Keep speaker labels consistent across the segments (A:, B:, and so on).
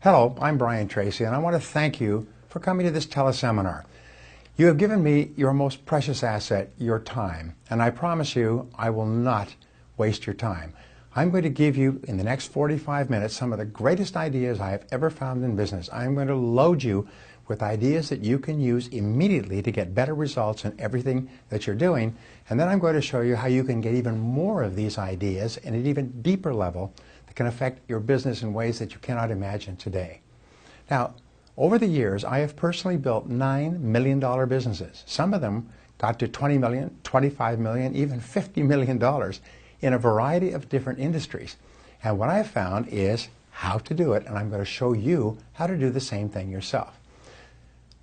A: Hello, I'm Brian Tracy, and I want to thank you for coming to this teleseminar. You have given me your most precious asset, your time, and I promise you I will not waste your time. I'm going to give you, in the next 45 minutes, some of the greatest ideas I have ever found in business. I'm going to load you with ideas that you can use immediately to get better results in everything that you're doing, and then I'm going to show you how you can get even more of these ideas at an even deeper level that can affect your business in ways that you cannot imagine today. Now, over the years, I have personally built $9 million businesses. Some of them got to $20 million, $25 million, even $50 million in a variety of different industries. And what I've found is how to do it, and I'm going to show you how to do the same thing yourself.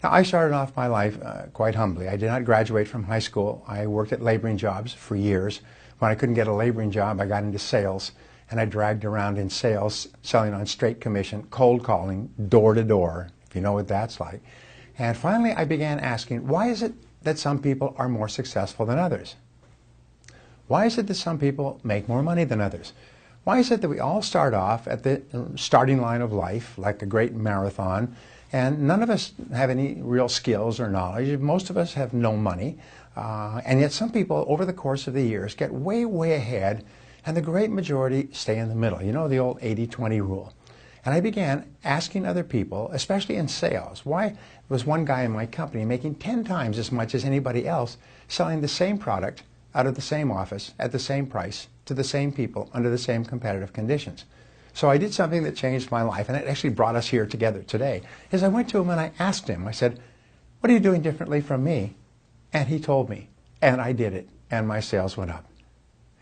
A: Now, I started off my life quite humbly. I did not graduate from high school. I worked at laboring jobs for years. When I couldn't get a laboring job, I got into sales, and I dragged around in sales, selling on straight commission, cold calling, door to door, if you know what that's like. And finally, I began asking, why is it that some people are more successful than others? Why is it that some people make more money than others? Why is it that we all start off at the starting line of life, like a great marathon, and none of us have any real skills or knowledge? Most of us have no money, and yet some people, over the course of the years, get way, way ahead, and the great majority stay in the middle. You know, the old 80-20 rule. And I began asking other people, especially in sales, why was one guy in my company making 10 times as much as anybody else, selling the same product out of the same office at the same price to the same people under the same competitive conditions? So I did something that changed my life, and it actually brought us here together today, is I went to him and I asked him, I said, what are you doing differently from me? And he told me, and I did it, and my sales went up.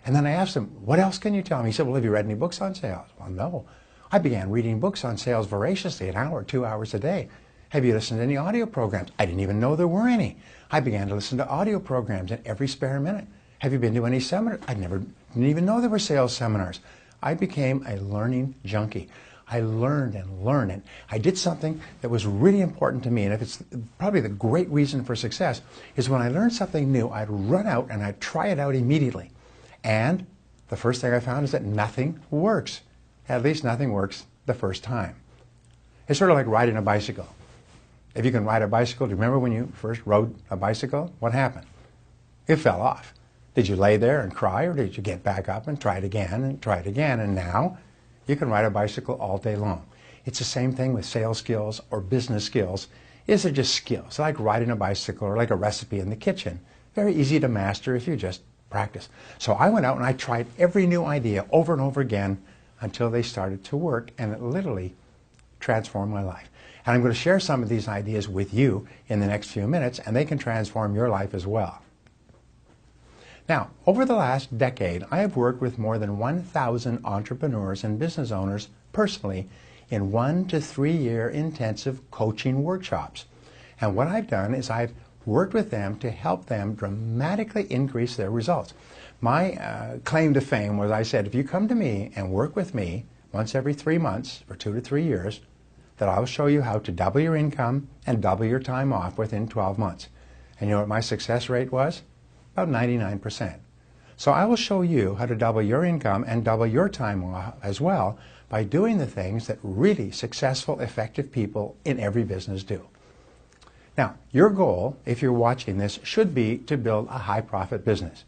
A: And then I asked him, what else can you tell me? He said, well, have you read any books on sales? Well, no. I began reading books on sales voraciously, an hour, 2 hours a day. Have you listened to any audio programs? I didn't even know there were any. I began to listen to audio programs in every spare minute. Have you been to any seminars? I didn't even know there were sales seminars. I became a learning junkie. I learned and learned, and I did something that was really important to me, and if it's probably the great reason for success, is when I learned something new, I'd run out and I'd try it out immediately. And the first thing I found is that nothing works. At least nothing works the first time. It's sort of like riding a bicycle. If you can ride a bicycle, do you remember when you first rode a bicycle? What happened? It fell off. Did you lay there and cry, or did you get back up and try it again and try it again? And now you can ride a bicycle all day long. It's the same thing with sales skills or business skills. These are just skills, like riding a bicycle or like a recipe in the kitchen. Very easy to master if you just practice. So I went out and I tried every new idea over and over again until they started to work, and it literally transformed my life. And I'm going to share some of these ideas with you in the next few minutes, and they can transform your life as well. Now, over the last decade, I have worked with more than 1,000 entrepreneurs and business owners personally in 1 to 3 year intensive coaching workshops. And what I've done is I've worked with them to help them dramatically increase their results. My claim to fame was, I said, if you come to me and work with me once every 3 months for 2 to 3 years, that I'll show you how to double your income and double your time off within 12 months. And you know what my success rate was? About 99%. So I will show you how to double your income and double your time off as well by doing the things that really successful, effective people in every business do. Now, your goal, if you're watching this, should be to build a high-profit business.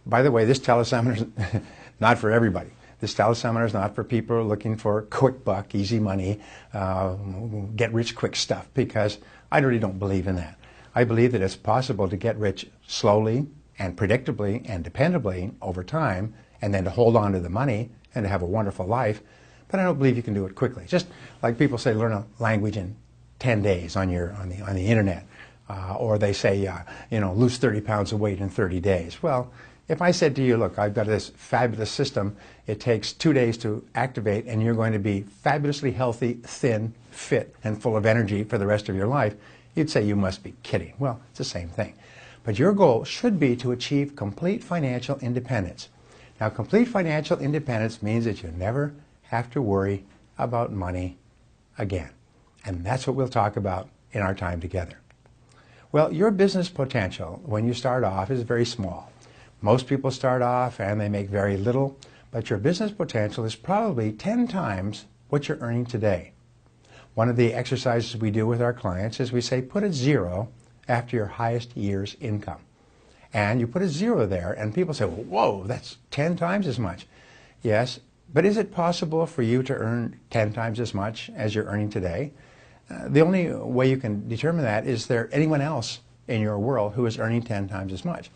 A: By the way, this teleseminar is not for everybody. This teleseminar is not for people looking for quick buck, easy money, get-rich-quick stuff, because I really don't believe in that. I believe that it's possible to get rich slowly and predictably and dependably over time, and then to hold on to the money and to have a wonderful life, but I don't believe you can do it quickly. Just like people say, learn a language in 10 days on the internet, or they say, lose 30 pounds of weight in 30 days. Well, if I said to you, look, I've got this fabulous system, it takes 2 days to activate, and you're going to be fabulously healthy, thin, fit, and full of energy for the rest of your life, you'd say you must be kidding. Well, it's the same thing. But your goal should be to achieve complete financial independence. Now, complete financial independence means that you never have to worry about money again. And that's what we'll talk about in our time together. Well, your business potential when you start off is very small. Most people start off and they make very little, but your business potential is probably 10 times what you're earning today. One of the exercises we do with our clients is we say, put a 0 after your highest year's income. And you put a 0 there, and people say, well, whoa, that's 10 times as much. Yes, but is it possible for you to earn 10 times as much as you're earning today? The only way you can determine that is there anyone else in your world who is earning 10 times as much?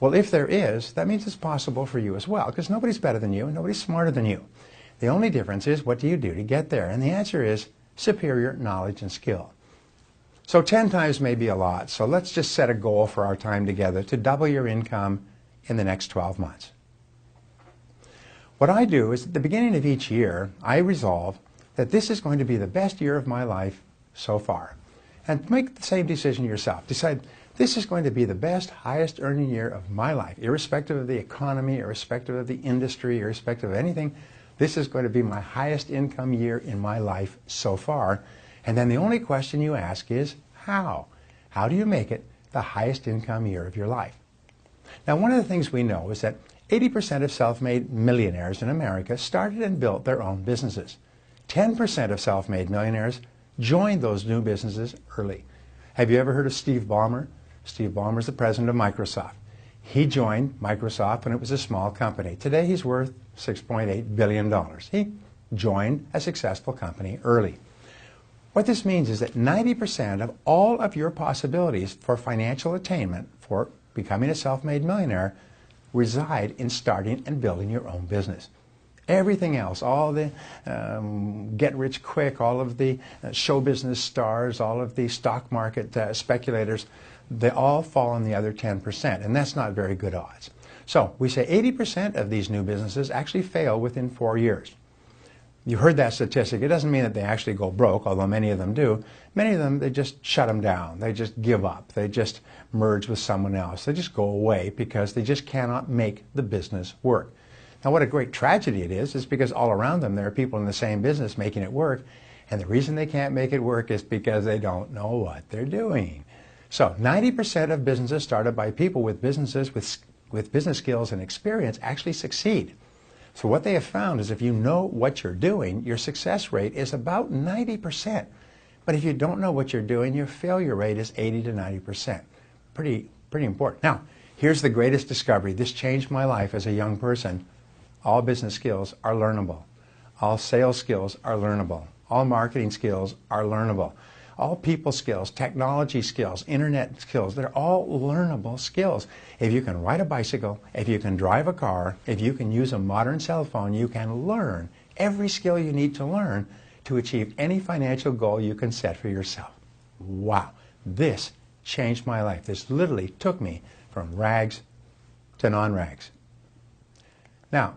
A: Well, if there is, that means it's possible for you as well, because nobody's better than you and nobody's smarter than you. The only difference is, what do you do to get there? And the answer is superior knowledge and skill. So 10 times may be a lot, so let's just set a goal for our time together to double your income in the next 12 months. What I do is at the beginning of each year, I resolve that this is going to be the best year of my life so far. And make the same decision yourself. Decide, this is going to be the best, highest earning year of my life, irrespective of the economy, irrespective of the industry, irrespective of anything. This is going to be my highest income year in my life so far. And then the only question you ask is, how? How do you make it the highest income year of your life? Now, one of the things we know is that 80% of self-made millionaires in America started and built their own businesses. 10% of self-made millionaires joined those new businesses early. Have you ever heard of Steve Ballmer? Steve Ballmer is the president of Microsoft. He joined Microsoft when it was a small company. Today he's worth $6.8 billion. He joined a successful company early. What this means is that 90% of all of your possibilities for financial attainment, for becoming a self-made millionaire, reside in starting and building your own business. Everything else, all the get-rich-quick, all of the show business stars, all of the stock market speculators, they all fall in the other 10%, and that's not very good odds. So we say 80% of these new businesses actually fail within 4 years. You heard that statistic. It doesn't mean that they actually go broke, although many of them do. Many of them, they just shut them down. They just give up. They just merge with someone else. They just go away because they just cannot make the business work. Now, what a great tragedy it is because all around them there are people in the same business making it work, and the reason they can't make it work is because they don't know what they're doing. So 90% of businesses started by people with businesses with business skills and experience actually succeed. So what they have found is if you know what you're doing, your success rate is about 90%. But if you don't know what you're doing, your failure rate is 80 to 90%. Pretty important. Now, here's the greatest discovery. This changed my life as a young person. All business skills are learnable. All sales skills are learnable. All marketing skills are learnable. All people skills, technology skills, internet skills, they're all learnable skills. If you can ride a bicycle, if you can drive a car, if you can use a modern cell phone, you can learn every skill you need to learn to achieve any financial goal you can set for yourself. Wow, this changed my life. This literally took me from rags to non-rags. Now,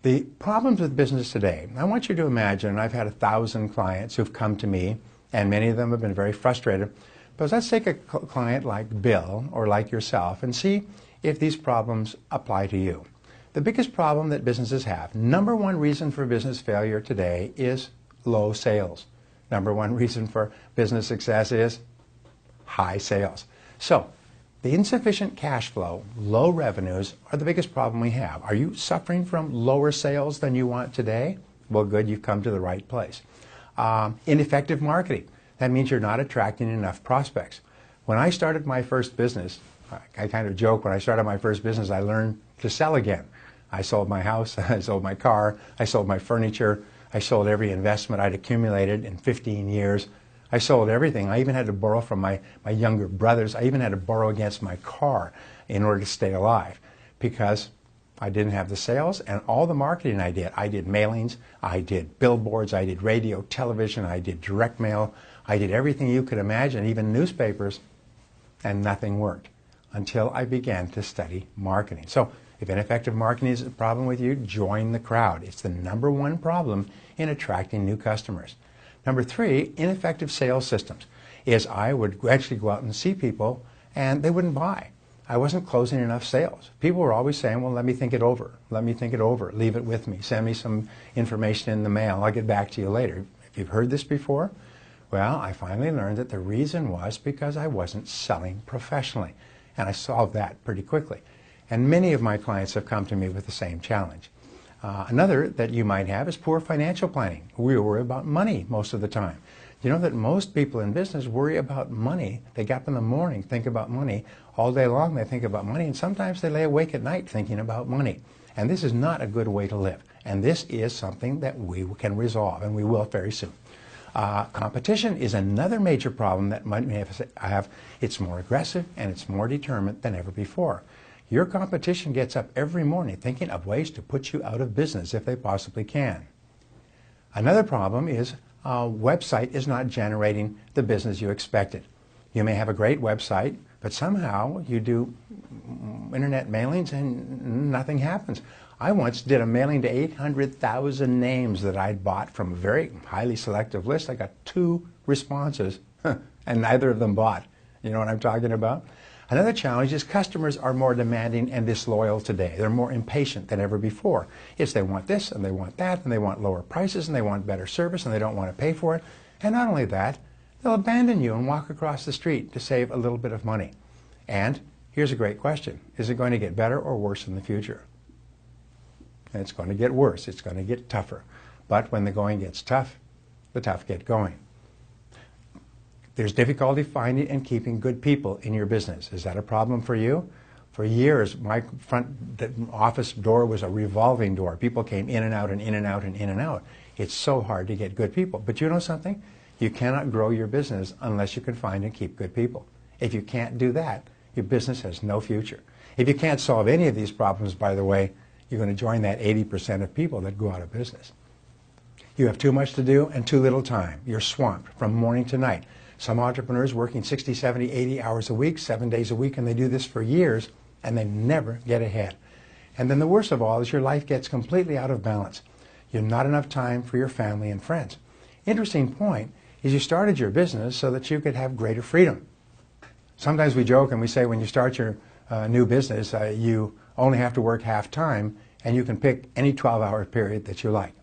A: the problems with business today, I want you to imagine, I've had 1,000 clients who've come to me, and many of them have been very frustrated. But let's take a client like Bill or like yourself and see if these problems apply to you. The biggest problem that businesses have, number one reason for business failure today is low sales. Number one reason for business success is high sales. So the insufficient cash flow, low revenues are the biggest problem we have. Are you suffering from lower sales than you want today? Well, good, you've come to the right place. Ineffective marketing. That means you're not attracting enough prospects. When I started my first business, I kind of joke, when I started my first business, I learned to sell again. I sold my house, I sold my car, I sold my furniture, I sold every investment I'd accumulated in 15 years. I sold everything. I even had to borrow from my younger brothers. I even had to borrow against my car in order to stay alive because I didn't have the sales and all the marketing I did. I did mailings, I did billboards, I did radio, television, I did direct mail, I did everything you could imagine, even newspapers, and nothing worked until I began to study marketing. So if ineffective marketing is a problem with you, join the crowd. It's the number one problem in attracting new customers. Number three, ineffective sales systems is I would actually go out and see people and they wouldn't buy. I wasn't closing enough sales. People were always saying, well, let me think it over. Let me think it over. Leave it with me. Send me some information in the mail. I'll get back to you later. If you've heard this before, well, I finally learned that the reason was because I wasn't selling professionally. And I solved that pretty quickly. And many of my clients have come to me with the same challenge. Another that you might have is poor financial planning. We worry about money most of the time. You know that most people in business worry about money. They get up in the morning, think about money. All day long they think about money, and sometimes they lay awake at night thinking about money. And this is not a good way to live. And this is something that we can resolve, and we will very soon. Competition is another major problem that might have. It's more aggressive and it's more determined than ever before. Your competition gets up every morning thinking of ways to put you out of business if they possibly can. Another problem is a website is not generating the business you expected. You may have a great website, but somehow you do internet mailings and nothing happens. I once did a mailing to 800,000 names that I'd bought from a very highly selective list. I got 2 responses, and neither of them bought. You know what I'm talking about? Another challenge is customers are more demanding and disloyal today. They're more impatient than ever before. It's they want this and they want that and they want lower prices and they want better service and they don't want to pay for it. And not only that, they'll abandon you and walk across the street to save a little bit of money. And here's a great question. Is it going to get better or worse in the future? And it's going to get worse. It's going to get tougher. But when the going gets tough, the tough get going. There's difficulty finding and keeping good people in your business. Is that a problem for you? For years, my front office door was a revolving door. People came in and out and in and out and in and out. It's so hard to get good people. But you know something? You cannot grow your business unless you can find and keep good people. If you can't do that, your business has no future. If you can't solve any of these problems, by the way, you're going to join that 80% of people that go out of business. You have too much to do and too little time. You're swamped from morning to night. Some entrepreneurs working 60, 70, 80 hours a week, 7 days a week, and they do this for years, and they never get ahead. And then the worst of all is your life gets completely out of balance. You have not enough time for your family and friends. Interesting point is you started your business so that you could have greater freedom. Sometimes we joke and we say when you start your new business, you only have to work half time, and you can pick any 12-hour period that you like.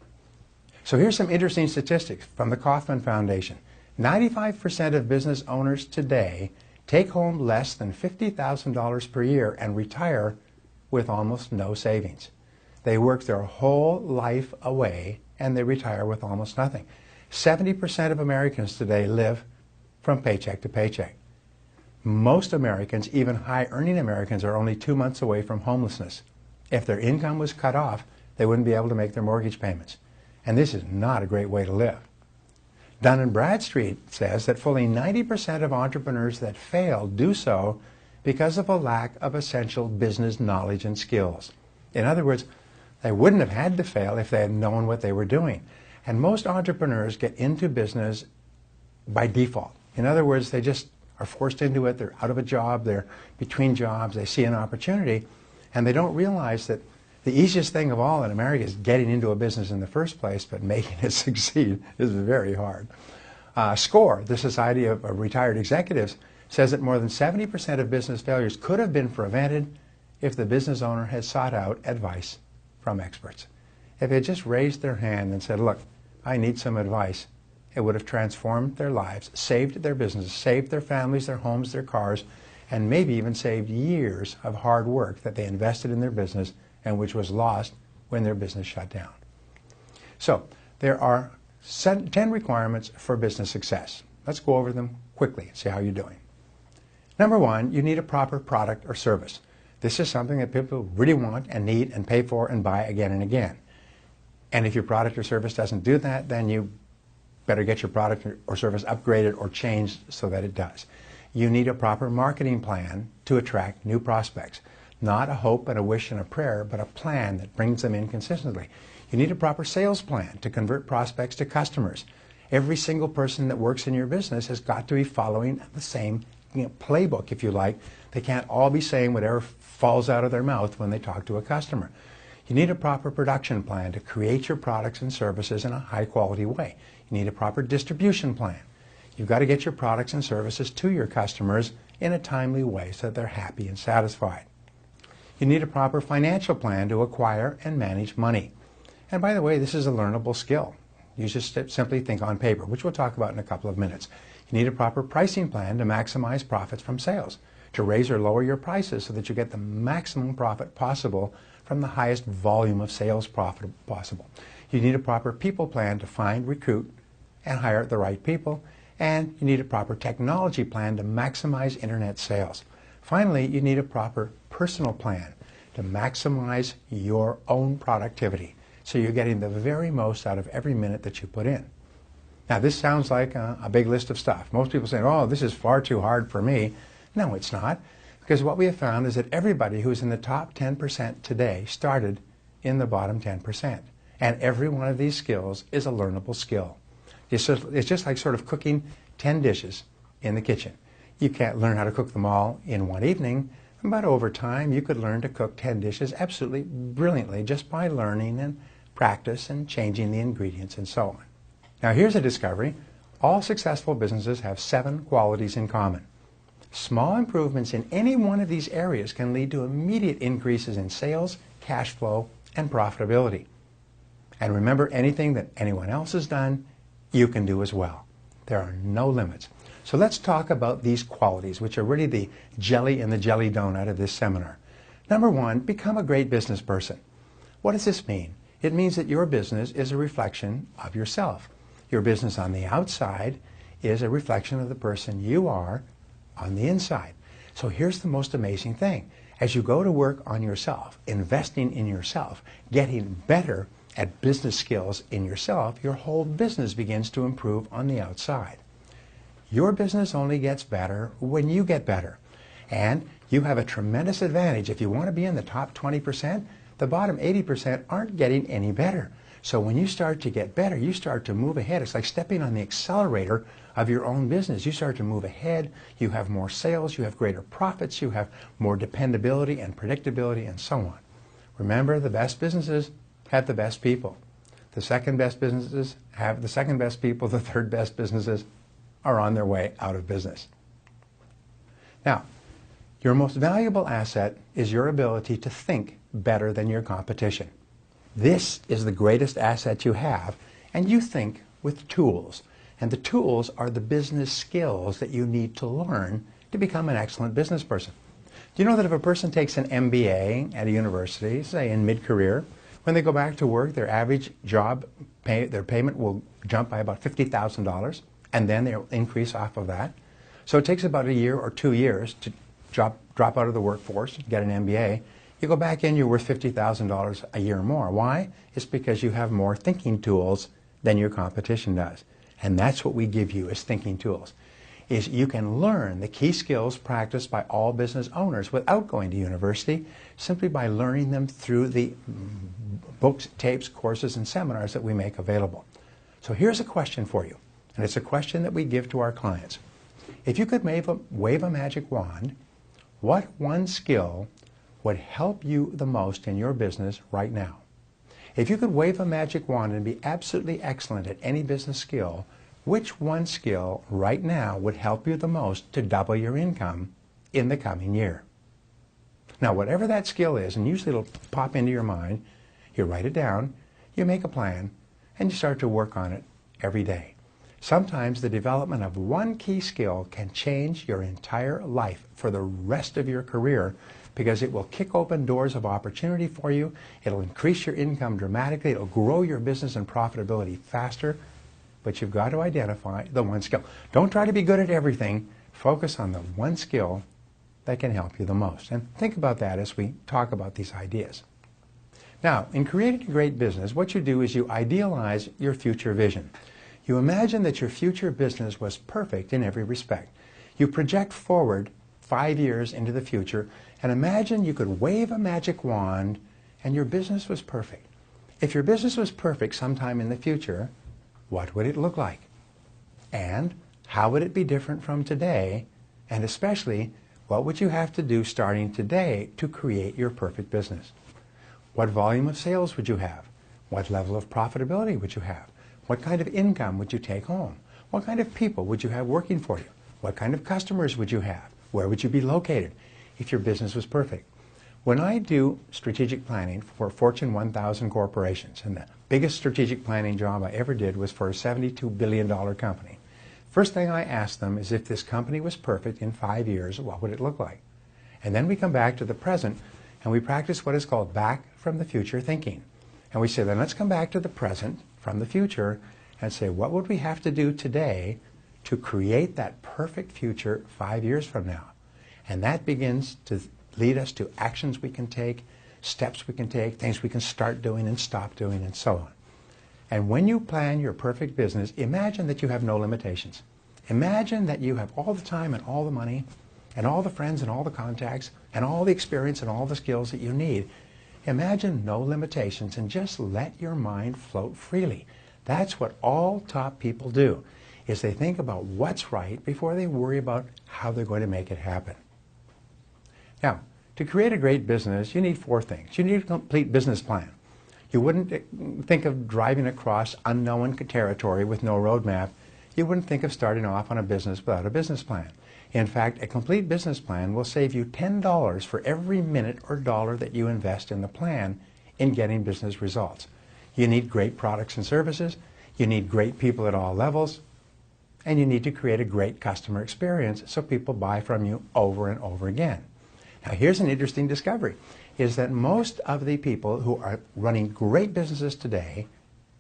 A: So here's some interesting statistics from the Kauffman Foundation. 95% of business owners today take home less than $50,000 per year and retire with almost no savings. They work their whole life away and they retire with almost nothing. 70% of Americans today live from paycheck to paycheck. Most Americans, even high-earning Americans, are only 2 months away from homelessness. If their income was cut off, they wouldn't be able to make their mortgage payments. And this is not a great way to live. Dun & Bradstreet says that fully 90% of entrepreneurs that fail do so because of a lack of essential business knowledge and skills. In other words, they wouldn't have had to fail if they had known what they were doing. And most entrepreneurs get into business by default. In other words, they just are forced into it. They're out of a job. They're between jobs. They see an opportunity, and they don't realize that the easiest thing of all in America is getting into a business in the first place, but making it succeed is very hard. SCORE, the Society of Retired Executives, says that more than 70% of business failures could have been prevented if the business owner had sought out advice from experts. If they had just raised their hand and said, look, I need some advice, it would have transformed their lives, saved their business, saved their families, their homes, their cars, and maybe even saved years of hard work that they invested in their business and which was lost when their business shut down. So there are 10 requirements for business success. Let's go over them quickly and see how you're doing. Number 1, you need a proper product or service. This is something that people really want and need and pay for and buy again and again. And if your product or service doesn't do that, then you better get your product or service upgraded or changed so that it does. You need a proper marketing plan to attract new prospects. Not a hope and a wish and a prayer, but a plan that brings them in consistently. You need a proper sales plan to convert prospects to customers. Every single person that works in your business has got to be following the same playbook, if you like. They can't all be saying whatever falls out of their mouth when they talk to a customer. You need a proper production plan to create your products and services in a high-quality way. You need a proper distribution plan. You've got to get your products and services to your customers in a timely way so that they're happy and satisfied. You need a proper financial plan to acquire and manage money. And by the way, this is a learnable skill. You just simply think on paper, which we'll talk about in a couple of minutes. You need a proper pricing plan to maximize profits from sales, to raise or lower your prices so that you get the maximum profit possible from the highest volume of sales profit possible. You need a proper people plan to find, recruit, and hire the right people. And you need a proper technology plan to maximize internet sales. Finally, you need a proper personal plan to maximize your own productivity, so you're getting the very most out of every minute that you put in. Now, this sounds like a big list of stuff. Most people say, oh, this is far too hard for me. No, it's not, because what we have found is that everybody who's in the top 10% today started in the bottom 10%. And every one of these skills is a learnable skill. It's just like sort of cooking 10 dishes in the kitchen. You can't learn how to cook them all in one evening, but over time you could learn to cook 10 dishes absolutely brilliantly just by learning and practice and changing the ingredients and so on. Now here's a discovery. All successful businesses have 7 qualities in common. Small improvements in any one of these areas can lead to immediate increases in sales, cash flow, and profitability. And remember, anything that anyone else has done, you can do as well. There are no limits. So let's talk about these qualities, which are really the jelly in the jelly donut of this seminar. Number 1, become a great business person. What does this mean? It means that your business is a reflection of yourself. Your business on the outside is a reflection of the person you are on the inside. So here's the most amazing thing. As you go to work on yourself, investing in yourself, getting better at business skills in yourself, your whole business begins to improve on the outside. Your business only gets better when you get better. And you have a tremendous advantage. If you want to be in the top 20%, the bottom 80% aren't getting any better. So when you start to get better, you start to move ahead. It's like stepping on the accelerator of your own business. You start to move ahead. You have more sales. You have greater profits. You have more dependability and predictability and so on. Remember, the best businesses have the best people. The second best businesses have the second best people. The third best businesses are on their way out of business. Now, your most valuable asset is your ability to think better than your competition. This is the greatest asset you have, and you think with tools. And the tools are the business skills that you need to learn to become an excellent business person. Do you know that if a person takes an MBA at a university, say in mid-career, when they go back to work, their average job, their payment will jump by about $50,000, and then they'll increase off of that. So it takes about a year or 2 years to drop out of the workforce, get an MBA. You go back in, you're worth $50,000 a year more. Why? It's because you have more thinking tools than your competition does. And that's what we give you as thinking tools. Is you can learn the key skills practiced by all business owners without going to university, simply by learning them through the books, tapes, courses, and seminars that we make available. So here's a question for you, and it's a question that we give to our clients. If you could wave a magic wand, what one skill would help you the most in your business right now? If you could wave a magic wand and be absolutely excellent at any business skill, which one skill right now would help you the most to double your income in the coming year? Now, whatever that skill is, and usually it'll pop into your mind, you write it down, you make a plan, and you start to work on it every day. Sometimes the development of one key skill can change your entire life for the rest of your career, because it will kick open doors of opportunity for you. It'll increase your income dramatically. It'll grow your business and profitability faster. But you've got to identify the one skill. Don't try to be good at everything. Focus on the one skill that can help you the most. And think about that as we talk about these ideas. Now, in creating a great business, what you do is you idealize your future vision. You imagine that your future business was perfect in every respect. You project forward 5 years into the future and imagine you could wave a magic wand and your business was perfect. If your business was perfect sometime in the future, what would it look like? And how would it be different from today? And especially, what would you have to do starting today to create your perfect business? What volume of sales would you have? What level of profitability would you have? What kind of income would you take home? What kind of people would you have working for you? What kind of customers would you have? Where would you be located if your business was perfect? When I do strategic planning for Fortune 1000 corporations, and the biggest strategic planning job I ever did was for a $72 billion company, first thing I ask them is, if this company was perfect in 5 years, what would it look like? And then we come back to the present, And we practice what is called back from the future thinking. And we say, then let's come back to the present from the future and say, what would we have to do today to create that perfect future 5 years from now? And that begins to lead us to actions we can take, steps we can take, things we can start doing and stop doing, and so on. And when you plan your perfect business, imagine that you have no limitations. Imagine that you have all the time and all the money and all the friends and all the contacts and all the experience and all the skills that you need. Imagine no limitations and just let your mind float freely. That's what all top people do, is they think about what's right before they worry about how they're going to make it happen. Now, to create a great business, you need 4 things. You need a complete business plan. You wouldn't think of driving across unknown territory with no roadmap. You wouldn't think of starting off on a business without a business plan. In fact, a complete business plan will save you $10 for every minute or dollar that you invest in the plan in getting business results. You need great products and services, you need great people at all levels, and you need to create a great customer experience so people buy from you over and over again. Now here's an interesting discovery, is that most of the people who are running great businesses today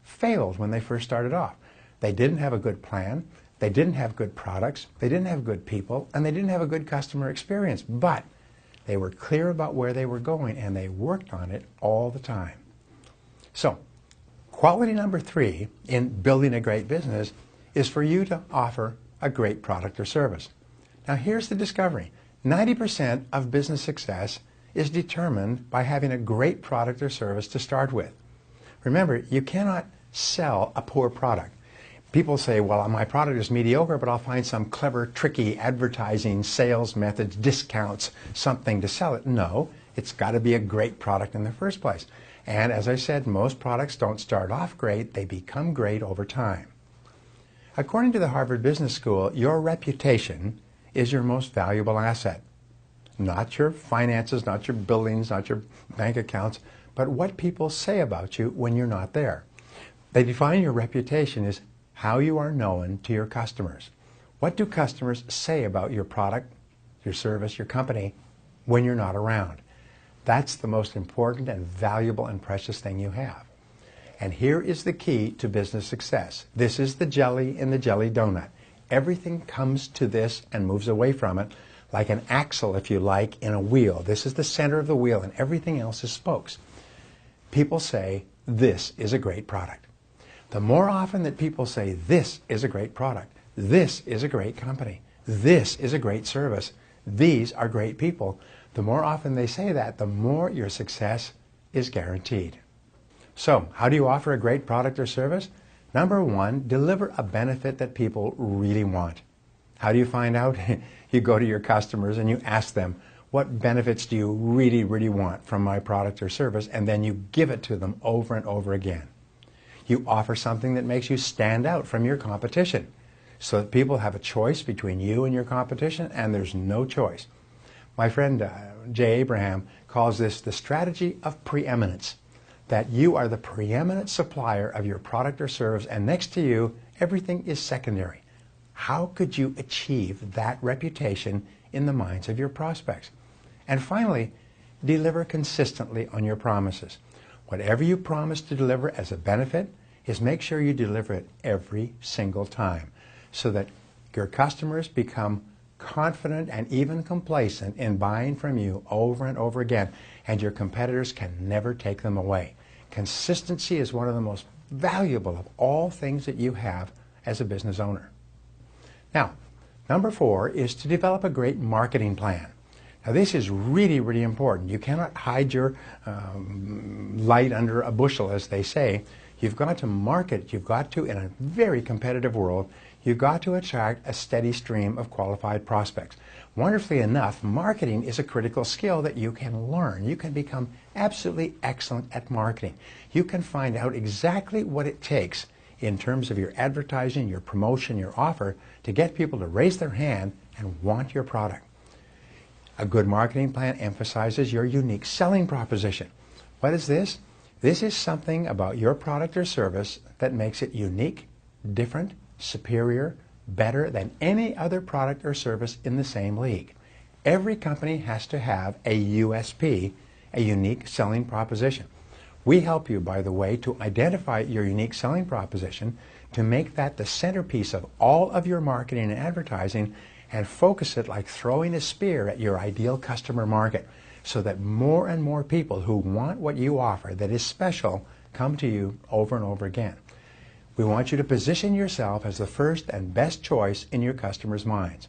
A: failed when they first started off. They didn't have a good plan, they didn't have good products, they didn't have good people, and they didn't have a good customer experience, but they were clear about where they were going and they worked on it all the time. So, quality number 3 in building a great business is for you to offer a great product or service. Now here's the discovery. 90% of business success is determined by having a great product or service to start with. Remember, you cannot sell a poor product. People say, well, my product is mediocre, but I'll find some clever, tricky advertising, sales methods, discounts, something to sell it. No, it's got to be a great product in the first place. And as I said, most products don't start off great, they become great over time. According to the Harvard Business School, your reputation is your most valuable asset. Not your finances, not your buildings, not your bank accounts, but what people say about you when you're not there. They define your reputation as how you are known to your customers. What do customers say about your product, your service, your company when you're not around? That's the most important and valuable and precious thing you have. And here is the key to business success. This is the jelly in the jelly donut. Everything comes to this and moves away from it like an axle, if you like, in a wheel. This is the center of the wheel and everything else is spokes. People say, this is a great product. The more often that people say, this is a great product, this is a great company, this is a great service, these are great people, the more often they say that, the more your success is guaranteed. So, how do you offer a great product or service? Number 1, deliver a benefit that people really want. How do you find out? You go to your customers and you ask them, what benefits do you really, really want from my product or service? And then you give it to them over and over again. You offer something that makes you stand out from your competition so that people have a choice between you and your competition, and there's no choice. My friend Jay Abraham calls this the strategy of preeminence, that you are the preeminent supplier of your product or service, and next to you, everything is secondary. How could you achieve that reputation in the minds of your prospects? And finally, deliver consistently on your promises. Whatever you promise to deliver as a benefit is make sure you deliver it every single time so that your customers become confident and even complacent in buying from you over and over again, and your competitors can never take them away. Consistency is one of the most valuable of all things that you have as a business owner. Now, number 4 is to develop a great marketing plan. Now this is really, really important. You cannot hide your light under a bushel, as they say. You've got to market. You've got to, in a very competitive world, you've got to attract a steady stream of qualified prospects. Wonderfully enough, marketing is a critical skill that you can learn. You can become absolutely excellent at marketing. You can find out exactly what it takes in terms of your advertising, your promotion, your offer to get people to raise their hand and want your product. A good marketing plan emphasizes your unique selling proposition. What is this? This is something about your product or service that makes it unique, different, superior, better than any other product or service in the same league. Every company has to have a USP a unique selling proposition. We help you, by the way, to identify your unique selling proposition, to make that the centerpiece of all of your marketing and advertising, and focus it like throwing a spear at your ideal customer market, so that more and more people who want what you offer that is special come to you over and over again. We want you to position yourself as the first and best choice in your customers' minds.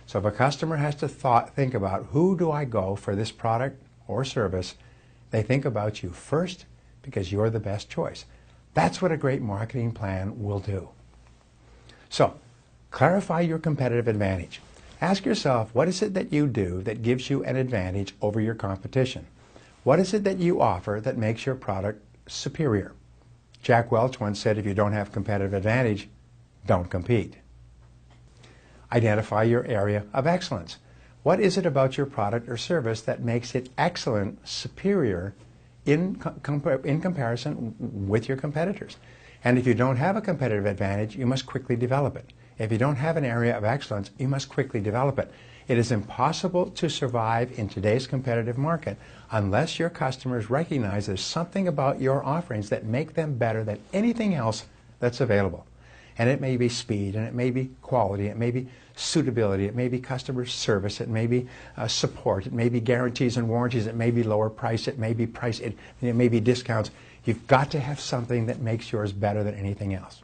A: So if a customer has to think about, who do I go for this product or service, they think about you first because you're the best choice. That's what a great marketing plan will do. So, clarify your competitive advantage. Ask yourself, what is it that you do that gives you an advantage over your competition? What is it that you offer that makes your product superior? Jack Welch once said, if you don't have competitive advantage, don't compete. Identify your area of excellence. What is it about your product or service that makes it excellent, superior in comparison with your competitors? And if you don't have a competitive advantage, you must quickly develop it. If you don't have an area of excellence, you must quickly develop it. It is impossible to survive in today's competitive market unless your customers recognize there's something about your offerings that make them better than anything else that's available. And it may be speed, and it may be quality, it may be suitability, it may be customer service, it may be support, it may be guarantees and warranties, it may be lower price, it may be price, it may be discounts. You've got to have something that makes yours better than anything else.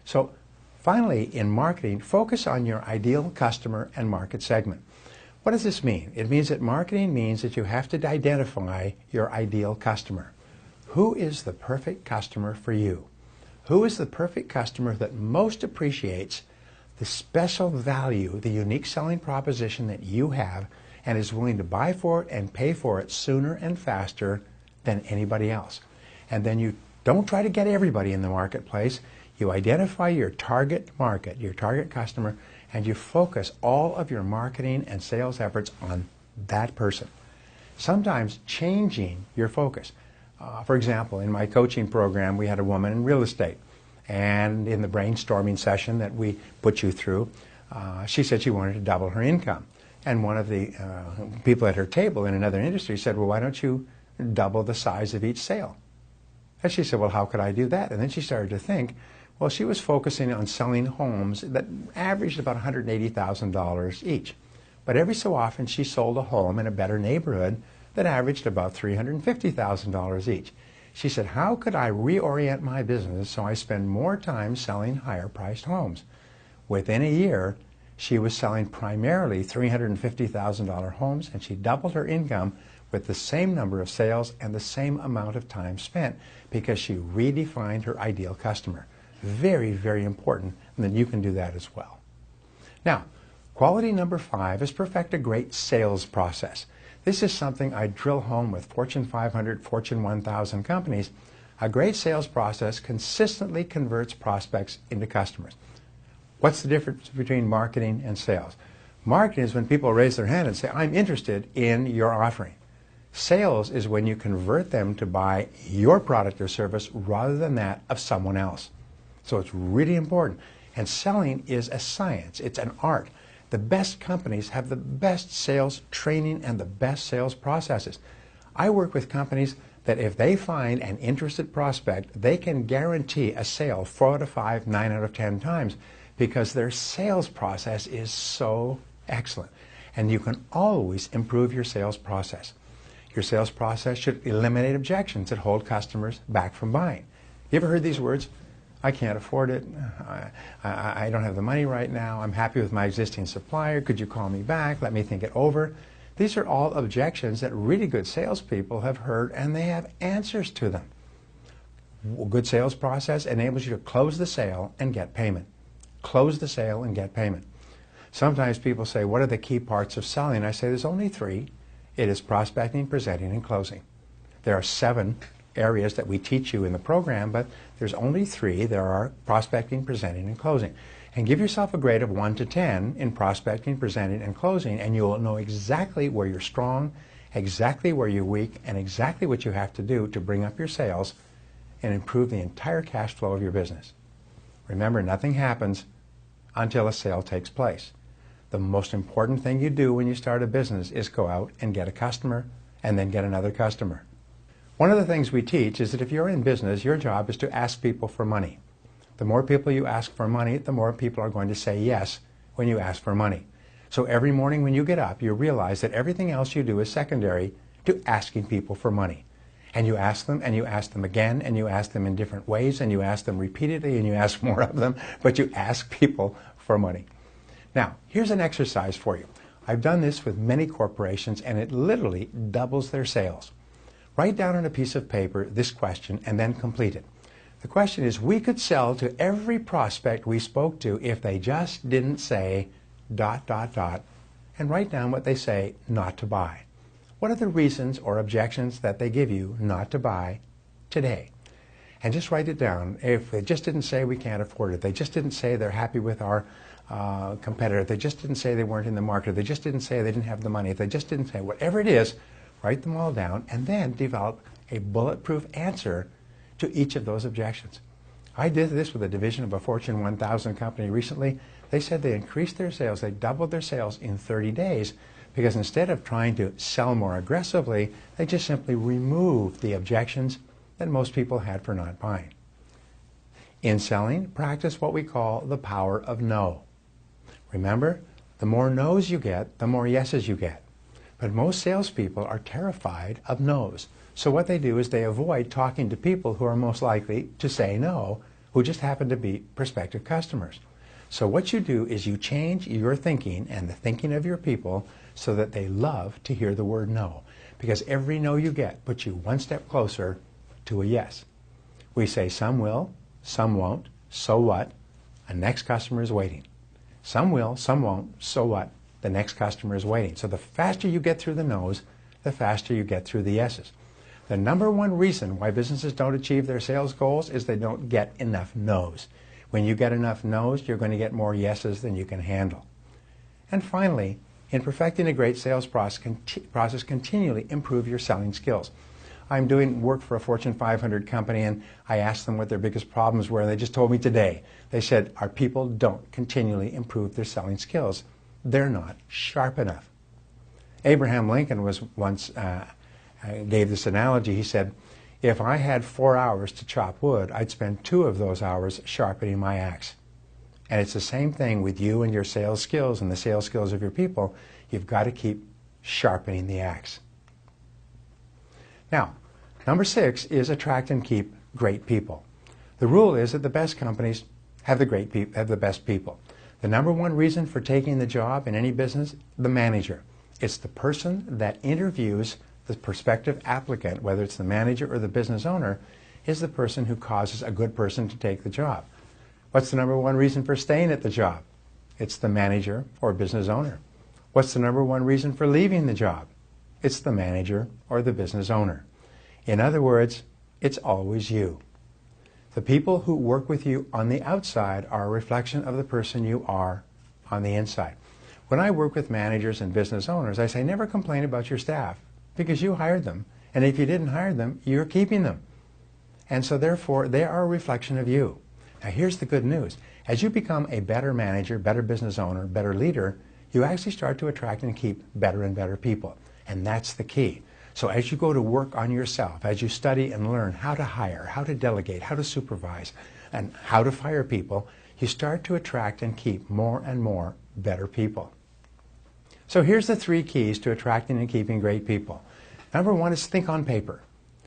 A: So finally, in marketing, focus on your ideal customer and market segment. What does this mean? It means that marketing means that you have to identify your ideal customer. Who is the perfect customer for you? Who is the perfect customer that most appreciates the special value, the unique selling proposition that you have, and is willing to buy for it and pay for it sooner and faster than anybody else? And then you don't try to get everybody in the marketplace. You identify your target market, your target customer, and you focus all of your marketing and sales efforts on that person. Sometimes changing your focus. For example, in my coaching program, we had a woman in real estate. And in the brainstorming session that we put you through, she said she wanted to double her income. And one of the people at her table in another industry said, well, why don't you double the size of each sale? And she said, well, how could I do that? And then she started to think, well, she was focusing on selling homes that averaged about $180,000 each. But every so often, she sold a home in a better neighborhood that averaged about $350,000 each. She said, how could I reorient my business so I spend more time selling higher-priced homes? Within a year, she was selling primarily $350,000 homes, and she doubled her income with the same number of sales and the same amount of time spent because she redefined her ideal customer. Very, very important, and then you can do that as well. Now, quality number 5 is perfect a great sales process. This is something I drill home with Fortune 500, Fortune 1000 companies. A great sales process consistently converts prospects into customers. What's the difference between marketing and sales? Marketing is when people raise their hand and say, I'm interested in your offering. Sales is when you convert them to buy your product or service rather than that of someone else. So it's really important. And selling is a science. It's an art. The best companies have the best sales training and the best sales processes. I work with companies that if they find an interested prospect, they can guarantee a sale 4 out of 5, 9 out of 10 times because their sales process is so excellent. And you can always improve your sales process. Your sales process should eliminate objections that hold customers back from buying. You ever heard these words? I can't afford it. I don't have the money right now. I'm happy with my existing supplier. Could you call me back? Let me think it over. These are all objections that really good salespeople have heard, and they have answers to them. A good sales process enables you to close the sale and get payment. Close the sale and get payment. Sometimes people say, what are the key parts of selling? I say there's only 3. It is prospecting, presenting, and closing. There are 7 areas that we teach you in the program, but there's only 3. There are prospecting, presenting, and closing. And give yourself a grade of 1 to 10 in prospecting, presenting, and closing, and you'll know exactly where you're strong, exactly where you're weak, and exactly what you have to do to bring up your sales and improve the entire cash flow of your business. Remember, nothing happens until a sale takes place. The most important thing you do when you start a business is go out and get a customer and then get another customer. One of the things we teach is that if you're in business, your job is to ask people for money. The more people you ask for money, the more people are going to say yes when you ask for money. So every morning when you get up, you realize that everything else you do is secondary to asking people for money. And you ask them, and you ask them again, and you ask them in different ways, and you ask them repeatedly, and you ask more of them, but you ask people for money. Now, here's an exercise for you. I've done this with many corporations, and it literally doubles their sales. Write down on a piece of paper this question and then complete it. The question is, we could sell to every prospect we spoke to if they just didn't say ... and write down what they say not to buy. What are the reasons or objections that they give you not to buy today? And just write it down. If they just didn't say we can't afford it, they just didn't say they're happy with our competitor, they just didn't say they weren't in the market, they just didn't say they didn't have the money, if they just didn't say whatever it is, write them all down and then develop a bulletproof answer to each of those objections. I did this with a division of a Fortune 1000 company recently. They said they increased their sales, they doubled their sales in 30 days because instead of trying to sell more aggressively, they just simply removed the objections that most people had for not buying. In selling, practice what we call the power of no. Remember, the more no's you get, the more yeses you get. But most salespeople are terrified of no's. So what they do is they avoid talking to people who are most likely to say no, who just happen to be prospective customers. So what you do is you change your thinking and the thinking of your people so that they love to hear the word no. Because every no you get puts you one step closer to a yes. We say some will, some won't, so what? A next customer is waiting. Some will, some won't, so what? The next customer is waiting. So the faster you get through the no's, the faster you get through the yeses. The number one reason why businesses don't achieve their sales goals is they don't get enough no's. When you get enough no's, you're going to get more yeses than you can handle. And finally, in perfecting a great sales process, continually improve your selling skills. I'm doing work for a Fortune 500 company, and I asked them what their biggest problems were, and they just told me today. They said, our people don't continually improve their selling skills. They're not sharp enough. Abraham Lincoln was once gave this analogy. He said, if I had 4 hours to chop wood, I'd spend 2 of those hours sharpening my axe. And it's the same thing with you and your sales skills and the sales skills of your people. You've got to keep sharpening the axe. Now, number 6 is attract and keep great people. The rule is that the best companies have the best people. The number one reason for taking the job in any business, the manager. It's the person that interviews the prospective applicant, whether it's the manager or the business owner, is the person who causes a good person to take the job. What's the number one reason for staying at the job? It's the manager or business owner. What's the number one reason for leaving the job? It's the manager or the business owner. In other words, it's always you. The people who work with you on the outside are a reflection of the person you are on the inside. When I work with managers and business owners, I say never complain about your staff because you hired them. And if you didn't hire them, you're keeping them. And so therefore, they are a reflection of you. Now here's the good news. As you become a better manager, better business owner, better leader, you actually start to attract and keep better and better people. And that's the key. So as you go to work on yourself, as you study and learn how to hire, how to delegate, how to supervise, and how to fire people, you start to attract and keep more and more better people. So here's the 3 keys to attracting and keeping great people. Number 1 is think on paper.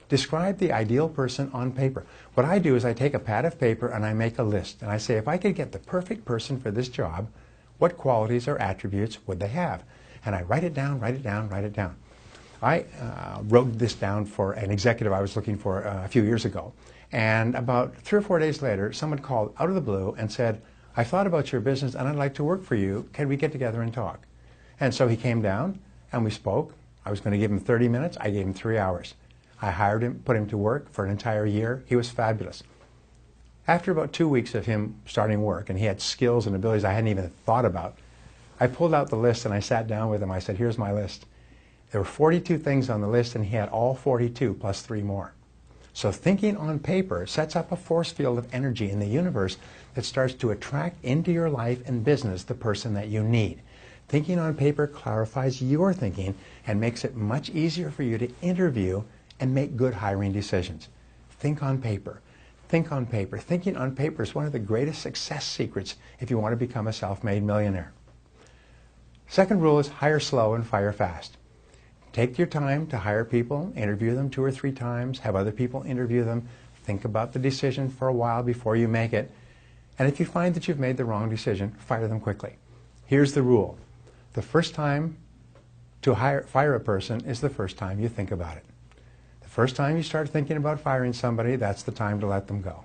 A: Describe the ideal person on paper. What I do is I take a pad of paper and I make a list. And I say, if I could get the perfect person for this job, what qualities or attributes would they have? And I write it down, write it down, write it down. I wrote this down for an executive I was looking for a few years ago. And about 3 or 4 days later, someone called out of the blue and said, I thought about your business and I'd like to work for you. Can we get together and talk? And so he came down and we spoke. I was going to give him 30 minutes. I gave him 3 hours. I hired him, put him to work for an entire year. He was fabulous. After about 2 weeks of him starting work, and he had skills and abilities I hadn't even thought about, I pulled out the list and I sat down with him. I said, here's my list. There were 42 things on the list and he had all 42 plus 3 more. So thinking on paper sets up a force field of energy in the universe that starts to attract into your life and business the person that you need. Thinking on paper clarifies your thinking and makes it much easier for you to interview and make good hiring decisions. Think on paper. Think on paper. Thinking on paper is one of the greatest success secrets if you want to become a self-made millionaire. Second rule is hire slow and fire fast. Take your time to hire people, interview them 2 or 3 times, have other people interview them, think about the decision for a while before you make it, and if you find that you've made the wrong decision, fire them quickly. Here's the rule. The first time to fire a person is the first time you think about it. The first time you start thinking about firing somebody, that's the time to let them go.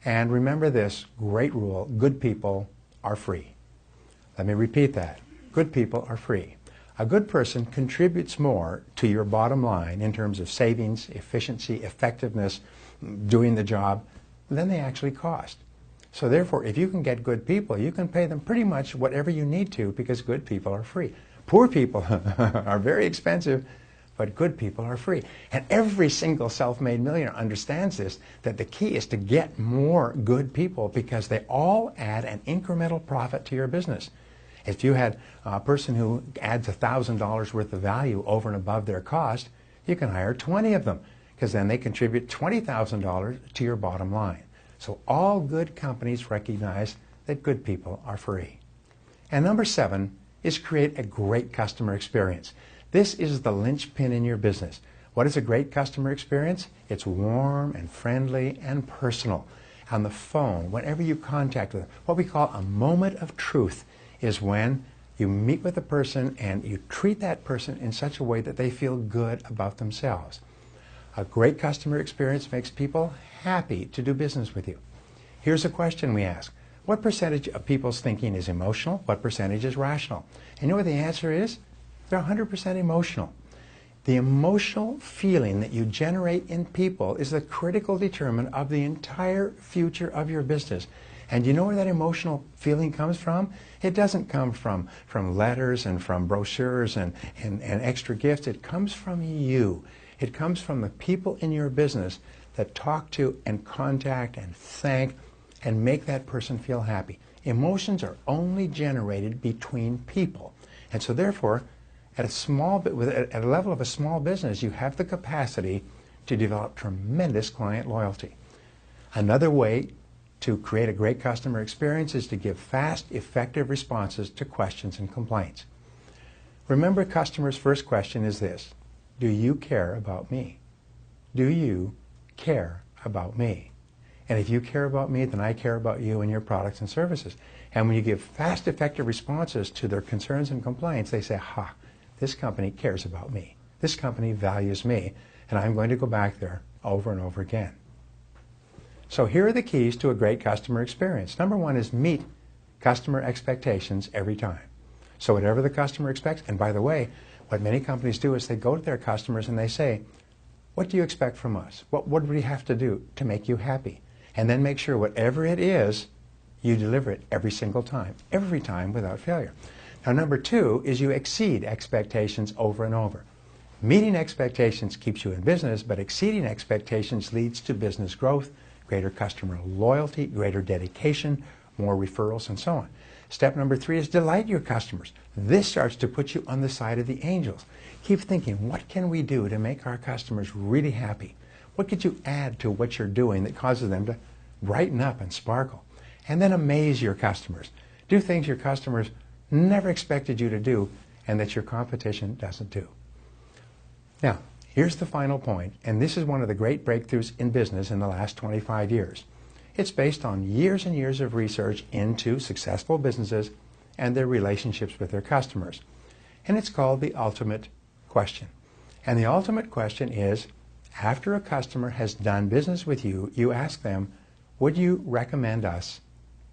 A: And remember this great rule, good people are free. Let me repeat that. Good people are free. A good person contributes more to your bottom line in terms of savings, efficiency, effectiveness, doing the job, than they actually cost. So therefore, if you can get good people, you can pay them pretty much whatever you need to because good people are free. Poor people are very expensive, but good people are free. And every single self-made millionaire understands this, that the key is to get more good people because they all add an incremental profit to your business. If you had a person who adds $1,000 worth of value over and above their cost, you can hire 20 of them because then they contribute $20,000 to your bottom line. So all good companies recognize that good people are free. And number 7 is create a great customer experience. This is the linchpin in your business. What is a great customer experience? It's warm and friendly and personal. On the phone, whenever you contact them, what we call a moment of truth is when you meet with a person and you treat that person in such a way that they feel good about themselves. A great customer experience makes people happy to do business with you. Here's a question we ask. What percentage of people's thinking is emotional? What percentage is rational? And you know what the answer is? They're 100% emotional. The emotional feeling that you generate in people is the critical determinant of the entire future of your business. And you know where that emotional feeling comes from? It doesn't come from letters and from brochures and extra gifts. It comes from you. It comes from the people in your business that talk to and contact and thank and make that person feel happy. Emotions are only generated between people. And so therefore, at a level of a small business, you have the capacity to develop tremendous client loyalty. Another way to create a great customer experience is to give fast, effective responses to questions and complaints. Remember, customers' first question is this: do you care about me? Do you care about me? And if you care about me, then I care about you and your products and services. And when you give fast, effective responses to their concerns and complaints, they say, ha, this company cares about me. This company values me, and I'm going to go back there over and over again. So here are the keys to a great customer experience. Number 1 is meet customer expectations every time. So whatever the customer expects, and by the way, what many companies do is they go to their customers and they say, what do you expect from us? What do we have to do to make you happy? And then make sure whatever it is, you deliver it every single time, every time without failure. Now number 2 is you exceed expectations over and over. Meeting expectations keeps you in business, but exceeding expectations leads to business growth, greater customer loyalty, greater dedication, more referrals, and so on. Step number 3 is delight your customers. This starts to put you on the side of the angels. Keep thinking, what can we do to make our customers really happy? What could you add to what you're doing that causes them to brighten up and sparkle? And then amaze your customers. Do things your customers never expected you to do and that your competition doesn't do. Now, here's the final point, and this is one of the great breakthroughs in business in the last 25 years. It's based on years and years of research into successful businesses and their relationships with their customers. And it's called the ultimate question. And the ultimate question is, after a customer has done business with you, you ask them, would you recommend us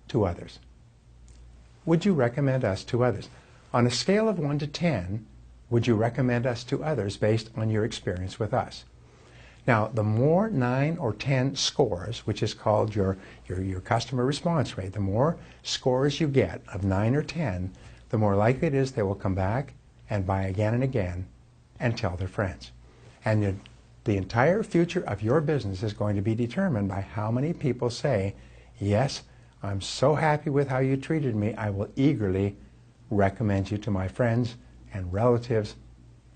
A: to others? Would you recommend us to others? On a scale of 1 to 10, would you recommend us to others based on your experience with us? Now, the more 9 or 10 scores, which is called your customer response rate, the more scores you get of 9 or 10, the more likely it is they will come back and buy again and again and tell their friends. And the entire future of your business is going to be determined by how many people say, yes, I'm so happy with how you treated me, I will eagerly recommend you to my friends and relatives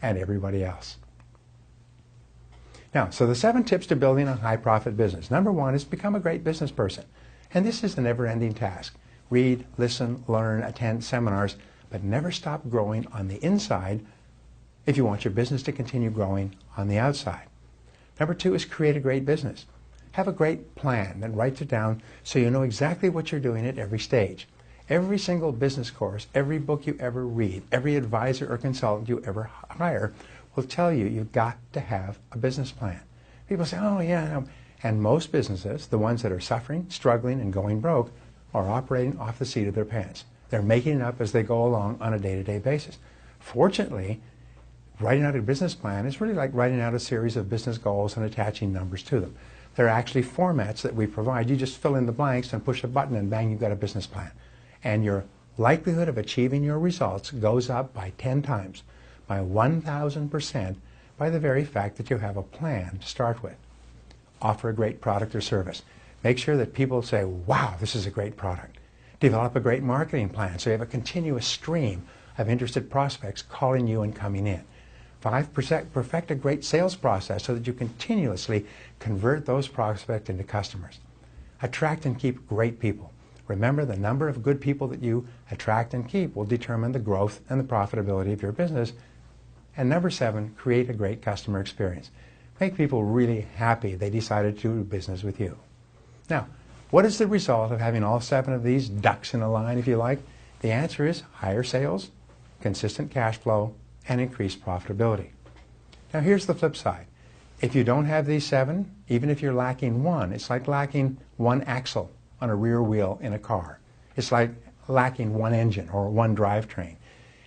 A: and everybody else. Now, so the 7 tips to building a high-profit business. Number 1 is become a great business person. And this is a never-ending task. Read, listen, learn, attend seminars, but never stop growing on the inside if you want your business to continue growing on the outside. Number 2 is create a great business. Have a great plan and write it down so you know exactly what you're doing at every stage. Every single business course, every book you ever read, every advisor or consultant you ever hire will tell you you've got to have a business plan. People say, oh yeah, no. And most businesses, the ones that are suffering, struggling, and going broke, are operating off the seat of their pants. They're making it up as they go along on a day-to-day basis. Fortunately, writing out a business plan is really like writing out a series of business goals and attaching numbers to them. They're actually formats that we provide. You just fill in the blanks and push a button and bang, you've got a business plan. And your likelihood of achieving your results goes up by 10 times, by 1,000%, by the very fact that you have a plan to start with. Offer a great product or service. Make sure that people say, wow, this is a great product. Develop a great marketing plan so you have a continuous stream of interested prospects calling you and coming in. 5, perfect a great sales process so that you continuously convert those prospects into customers. Attract and keep great people. Remember, the number of good people that you attract and keep will determine the growth and the profitability of your business. And number 7, create a great customer experience. Make people really happy they decided to do business with you. Now, what is the result of having all 7 of these ducks in a line, if you like? The answer is higher sales, consistent cash flow, and increased profitability. Now here's the flip side. If you don't have these 7, even if you're lacking 1, it's like lacking 1 axle on a rear wheel in a car. It's like lacking 1 engine or 1 drivetrain.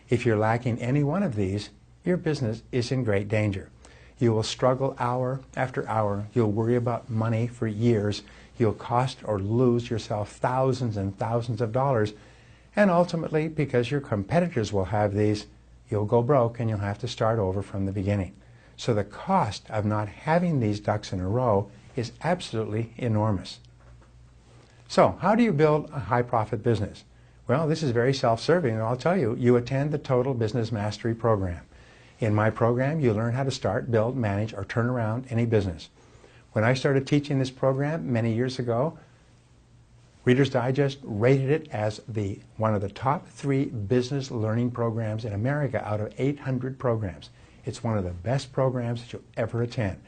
A: If you're lacking any one of these, your business is in great danger. You will struggle hour after hour. You'll worry about money for years. You'll cost or lose yourself thousands and thousands of dollars. And ultimately, because your competitors will have these, you'll go broke and you'll have to start over from the beginning. So the cost of not having these ducks in a row is absolutely enormous. So how do you build a high-profit business? Well, this is very self-serving, and I'll tell you, you attend the Total Business Mastery program. In my program, you learn how to start, build, manage, or turn around any business. When I started teaching this program many years ago, Reader's Digest rated it as one of the top 3 business learning programs in America out of 800 programs. It's one of the best programs that you'll ever attend.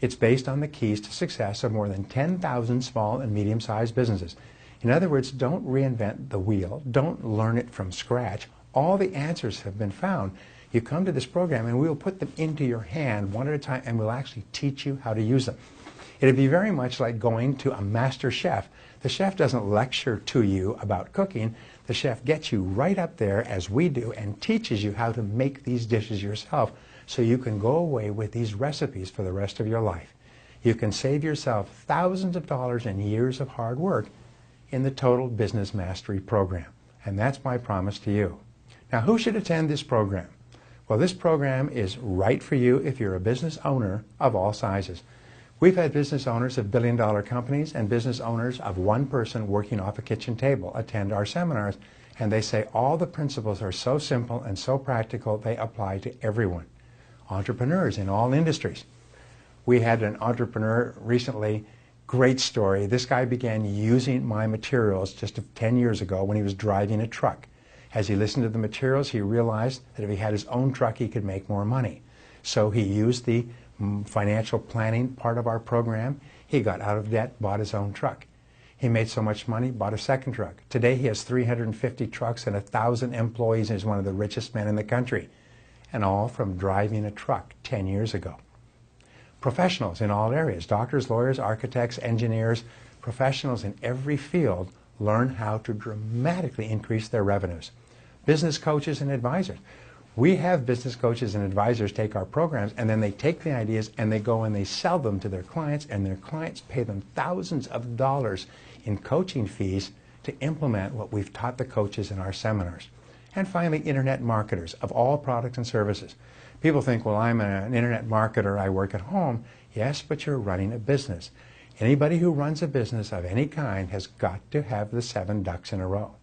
A: It's based on the keys to success of more than 10,000 small and medium-sized businesses. In other words, don't reinvent the wheel. Don't learn it from scratch. All the answers have been found. You come to this program and we'll put them into your hand one at a time, and we'll actually teach you how to use them. It'd be very much like going to a master chef. The chef doesn't lecture to you about cooking. The chef gets you right up there, as we do, and teaches you how to make these dishes yourself so you can go away with these recipes for the rest of your life. You can save yourself thousands of dollars and years of hard work in the Total Business Mastery program. And that's my promise to you. Now, who should attend this program? Well, this program is right for you if you're a business owner of all sizes. We've had business owners of billion-dollar companies and business owners of 1 person working off a kitchen table attend our seminars, and they say all the principles are so simple and so practical they apply to everyone. Entrepreneurs in all industries. We had an entrepreneur recently, great story. This guy began using my materials just 10 years ago when he was driving a truck. As he listened to the materials, he realized that if he had his own truck, he could make more money. So he used the financial planning part of our program. He got out of debt, bought his own truck. He made so much money, bought a second truck. Today he has 350 trucks and 1,000 employees and is one of the richest men in the country. And all from driving a truck 10 years ago. Professionals in all areas, doctors, lawyers, architects, engineers, professionals in every field learn how to dramatically increase their revenues. Business coaches and advisors. We have business coaches and advisors take our programs, and then they take the ideas and they go and they sell them to their clients, and their clients pay them thousands of dollars in coaching fees to implement what we've taught the coaches in our seminars. And finally, internet marketers of all products and services. People think, well, I'm an internet marketer, I work at home. Yes, but you're running a business. Anybody who runs a business of any kind has got to have the 7 ducks in a row.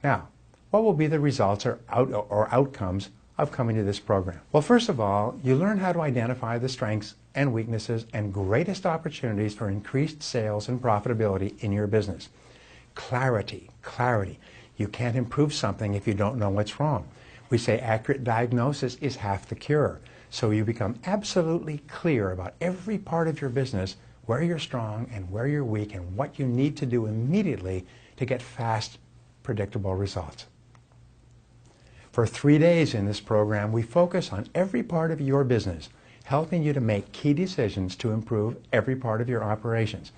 A: Now, What will be the results or outcomes of coming to this program? Well, first of all, you learn how to identify the strengths and weaknesses and greatest opportunities for increased sales and profitability in your business. Clarity, clarity. You can't improve something if you don't know what's wrong. We say accurate diagnosis is half the cure. So you become absolutely clear about every part of your business, where you're strong and where you're weak and what you need to do immediately to get fast, predictable results. For 3 days in this program, we focus on every part of your business, helping you to make key decisions to improve every part of your operations.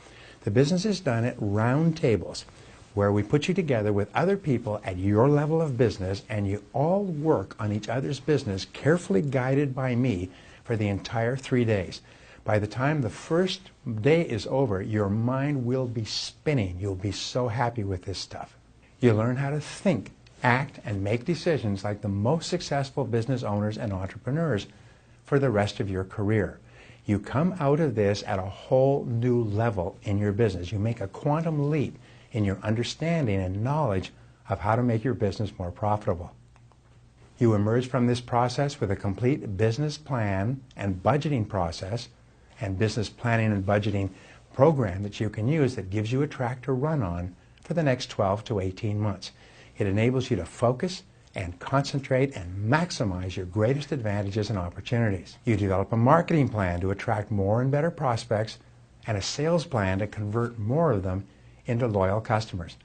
A: The business is done at round tables, where we put you together with other people at your level of business, and you all work on each other's business, carefully guided by me for the entire 3 days. By the time the first day is over, your mind will be spinning. You'll be so happy with this stuff. You learn how to think, act, and make decisions like the most successful business owners and entrepreneurs for the rest of your career. You come out of this at a whole new level in your business. You make a quantum leap in your understanding and knowledge of how to make your business more profitable. You emerge from this process with a complete business plan and budgeting process and business planning and budgeting program that you can use that gives you a track to run on for the next 12 to 18 months. It enables you to focus and concentrate and maximize your greatest advantages and opportunities. You develop a marketing plan to attract more and better prospects and a sales plan to convert more of them into loyal customers.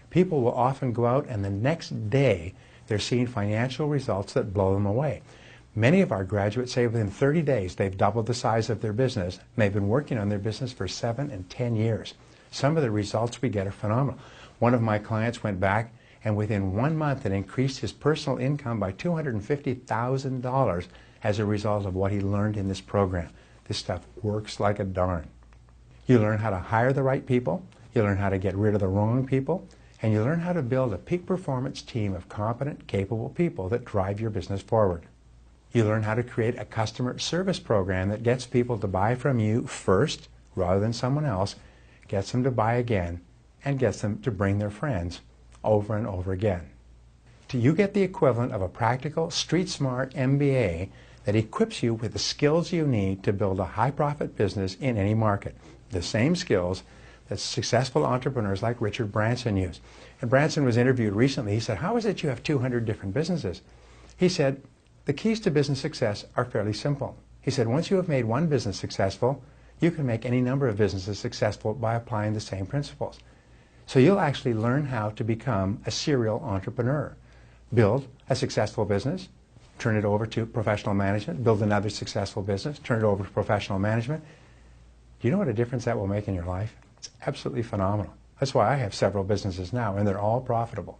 A: People will often go out and the next day they're seeing financial results that blow them away. Many of our graduates say within 30 days they've doubled the size of their business, and they've been working on their business for 7 and 10 years. Some of the results we get are phenomenal. One of my clients went back and within 1 month it increased his personal income by $250,000 as a result of what he learned in this program. This stuff works like a darn. You learn how to hire the right people, you learn how to get rid of the wrong people, and you learn how to build a peak performance team of competent, capable people that drive your business forward. You learn how to create a customer service program that gets people to buy from you first rather than someone else, gets them to buy again, and gets them to bring their friends over and over again. You get the equivalent of a practical, street-smart MBA that equips you with the skills you need to build a high-profit business in any market. The same skills that successful entrepreneurs like Richard Branson use. And Branson was interviewed recently. He said, "How is it you have 200 different businesses?" He said, "The keys to business success are fairly simple." He said, "Once you have made one business successful, you can make any number of businesses successful by applying the same principles." So you'll actually learn how to become a serial entrepreneur. Build a successful business, turn it over to professional management, build another successful business, turn it over to professional management. Do you know what a difference that will make in your life? It's absolutely phenomenal. That's why I have several businesses now, and they're all profitable.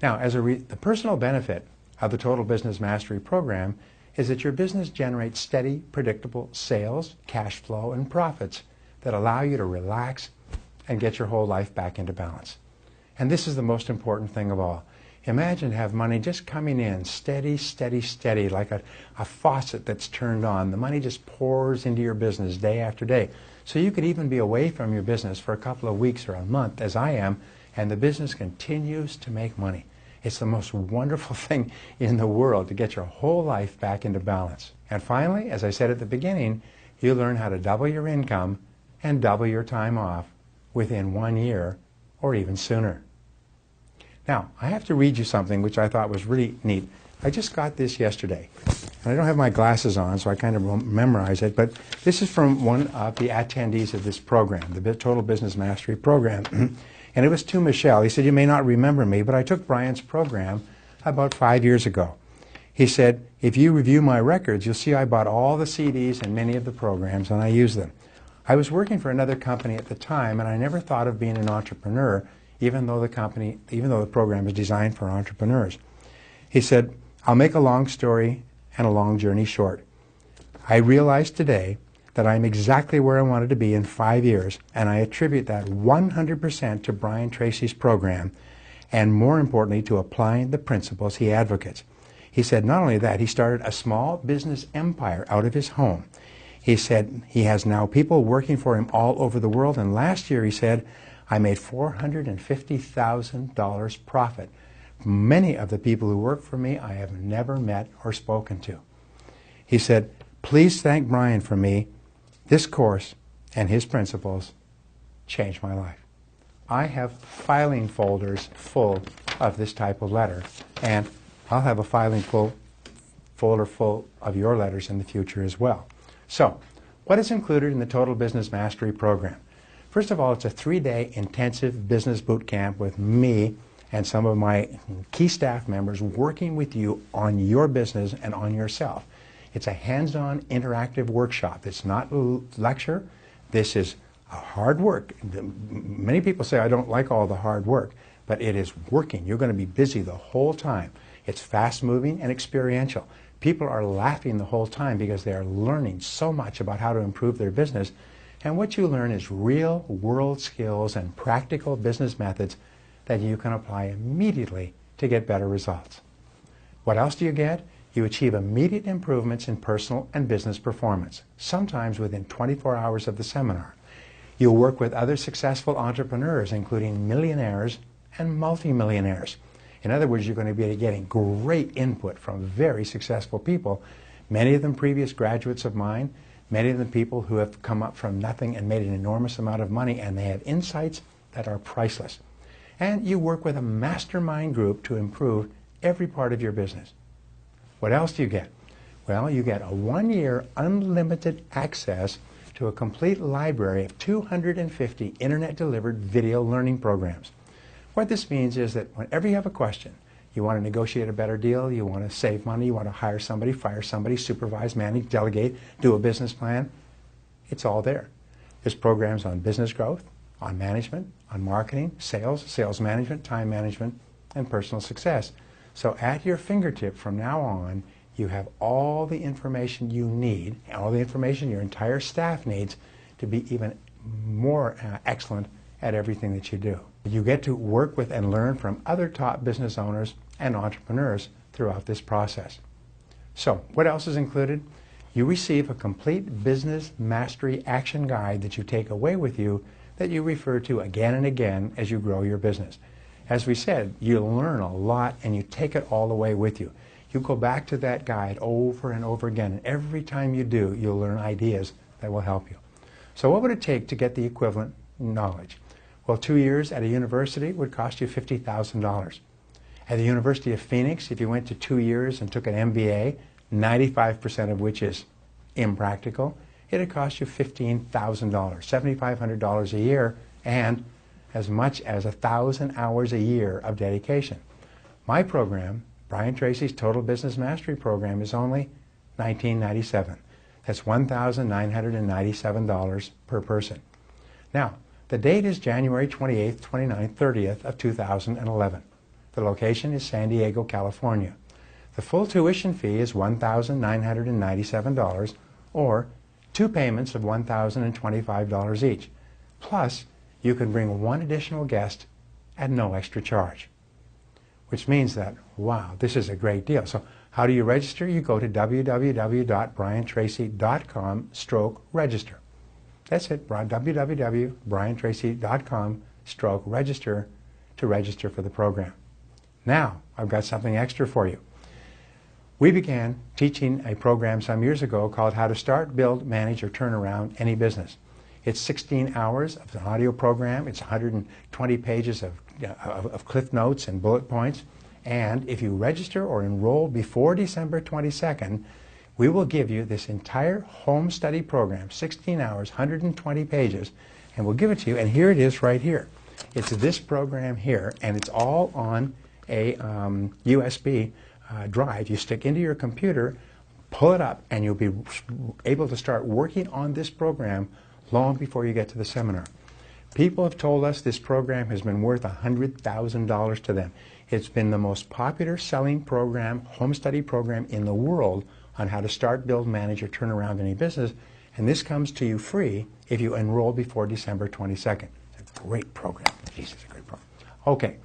A: Now, the personal benefit of the Total Business Mastery program is that your business generates steady, predictable sales, cash flow, and profits that allow you to relax and get your whole life back into balance. And this is the most important thing of all. Imagine have money just coming in, steady, steady, steady, like a faucet that's turned on. The money just pours into your business day after day. So you could even be away from your business for a couple of weeks or a month, as I am, and the business continues to make money. It's the most wonderful thing in the world to get your whole life back into balance. And finally, as I said at the beginning, you learn how to double your income and double your time off within 1 year or even sooner. Now, I have to read you something which I thought was really neat. I just got this yesterday. And I don't have my glasses on, so I kind of won't memorize it, but this is from one of the attendees of this program, the Total Business Mastery program. And it was to Michelle. He said, "You may not remember me, but I took Brian's program about 5 years ago." He said, "If you review my records, you'll see I bought all the CDs and many of the programs, and I use them. I was working for another company at the time, and I never thought of being an entrepreneur, even though the program is designed for entrepreneurs." He said, "I'll make a long story and a long journey short. I realize today that I'm exactly where I wanted to be in 5 years, and I attribute that 100% to Brian Tracy's program, and more importantly, to applying the principles he advocates." He said not only that, he started a small business empire out of his home. He said he has now people working for him all over the world, and last year he said, "I made $450,000 profit Many of the people who work for me I have never met or spoken to. He said, please thank Brian for me. This course and his principles changed my life. I have filing folders full of this type of letter, and I'll have a folder full of your letters in the future as well. So, what is included in the Total Business Mastery program? First of all, it's a 3-day intensive business boot camp with me and some of my key staff members working with you on your business and on yourself. It's a hands-on interactive workshop. It's not a lecture. This is hard work. Many people say I don't like all the hard work, but it is working. You're going to be busy the whole time. It's fast-moving and experiential. People are laughing the whole time because they are learning so much about how to improve their business. And what you learn is real-world skills and practical business methods that you can apply immediately to get better results. What else do you get? You achieve immediate improvements in personal and business performance, sometimes within 24 hours of the seminar. You'll work with other successful entrepreneurs, including millionaires and multimillionaires. In other words, you're going to be getting great input from very successful people, many of them previous graduates of mine, many of them people who have come up from nothing and made an enormous amount of money, and they have insights that are priceless. And you work with a mastermind group to improve every part of your business. What else do you get? Well, you get a 1-year unlimited access to a complete library of 250 internet-delivered video learning programs. What this means is that whenever you have a question, you want to negotiate a better deal, you want to save money, you want to hire somebody, fire somebody, supervise, manage, delegate, do a business plan, it's all there. There's programs on business growth, on management, on marketing, sales, sales management, time management, and personal success. So at your fingertip from now on, you have all the information you need, all the information your entire staff needs to be even more excellent at everything that you do. You get to work with and learn from other top business owners and entrepreneurs throughout this process. So, what else is included? You receive a complete business mastery action guide that you take away with you that you refer to again and again as you grow your business. As we said, you learn a lot and you take it all away with you. You go back to that guide over and over again, and every time you do, you'll learn ideas that will help you. So what would it take to get the equivalent knowledge? Well, 2 years at a university would cost you $50,000. At the University of Phoenix, if you went to 2 years and took an MBA, 95% of which is impractical, it'd cost you $15,000, $7,500 a year, and as much as 1,000 hours a year of dedication. My program, Brian Tracy's Total Business Mastery Program, is only $19.97. That's $1,997 per person. Now, the date is January 28th, 29th, 30th of 2011. The location is San Diego, California. The full tuition fee is $1,997, or 2 payments of $1,025 each. Plus, you can bring 1 additional guest at no extra charge. Which means that, wow, this is a great deal. So how do you register? You go to www.briantracy.com/register. That's it, www.briantracy.com/register to register for the program. Now, I've got something extra for you. We began teaching a program some years ago called How to Start, Build, Manage, or Turn Around Any Business. It's 16 hours of an audio program. It's 120 pages of cliff notes and bullet points. And if you register or enroll before December 22nd, we will give you this entire home study program, 16 hours, 120 pages, and we'll give it to you. And here it is right here. It's this program here, and it's all on a USB drive. You stick into your computer, pull it up, and you'll be able to start working on this program long before you get to the seminar. People have told us this program has been worth $100,000 to them. It's been the most popular selling program, home study program in the world on how to start, build, manage, or turn around any business. And this comes to you free if you enroll before December 22nd. It's a great program. Jesus, a great program. Okay.